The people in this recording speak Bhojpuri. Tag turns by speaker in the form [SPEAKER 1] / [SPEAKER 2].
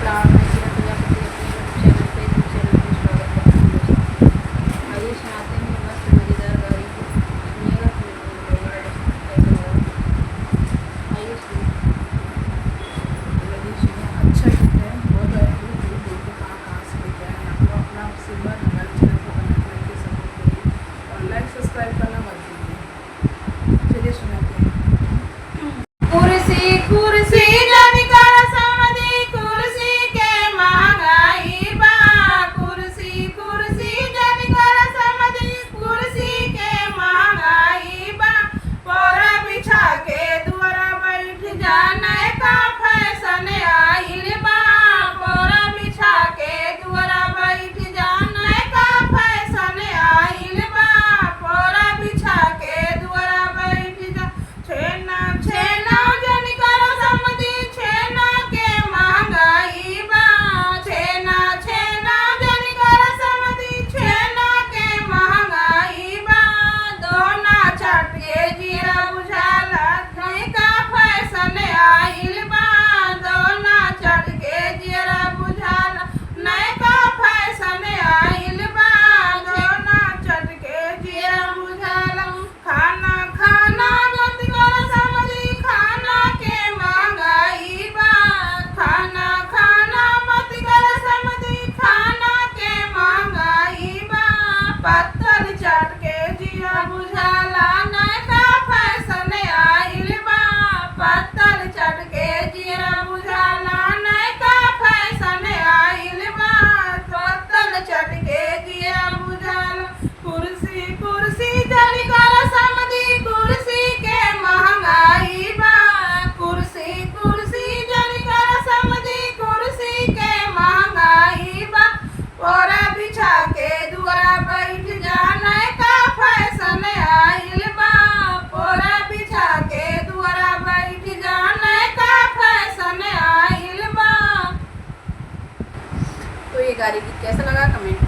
[SPEAKER 1] नमस्कार, मैं कीरा प्रजापति अपने यूट्यूब चैनल पे स्वागत करती हूँ दोस्तों। आइए सुनाते हैं मस्त मज़ेदार गाड़ी को, सुनिएगा फिर बताइएगा कैसा लगा। आइए सुनिए।
[SPEAKER 2] लगी सुनिए, अच्छा गीत है। बहुत दूर दूर दूर के कहाँ से लेके आए हैं। आप लोग अपना आशीर्वाद हमारे चैनल को बना करके सपोर्ट करिए और लाइक सब्सक्राइब करना मत भूलिए। चलिए सुनाते हैं।
[SPEAKER 1] कुर्सी कुर्सी
[SPEAKER 2] जानी कर समधी कुर्सी के महंगाई बा। कुर्सी कुर्सी जानी कर समधी कुर्सी के महंगाई बा। पोरा बिछा के दुआरा बैठ जाने का फैशन आइल बा। पोरा बिछा के दुआरा बैठ जाने का फैशन आइल बा। पोरा बिछा के दुआरा बैठ जा छेना छेना जानी कर समधी छेना के महंगाई बा। छेना छेना जानी कर समधी छेना के महंगाई बा। दोना चट के जीरा बुझाला नहीं का फैशन आइल बा। दोना चट के जीरा बुझाला नहीं का फैशन आइल बा। दोना चट के जीरा बुझाला खाना खाना जानी कर समधी खाना के महंगाई बा। खाना खाना मत कर समधी खाना के महंगाई बा। पत्थर चट के जिया बुझाला नहीं का फैशन आइल बा। पत्थर चट के जिया बुझाला नहीं का फैशन आइल बा। पत्थर चट के जिया बुझाला कुर्सी कुर्सी जानी कर समधी कुर्सी के महंगाई बा। कुर्सी कुर्सी जानी कर समधी कुर्सी के महंगाई बा। पोरा बिछा के दुआरा बैठ जाने का फैशन आइल बा। पोरा बिछा के दुआरा बैठ जाने का फैशन आइल बा।
[SPEAKER 1] तो ये गाड़ी गीत कैसा लगा कमेंट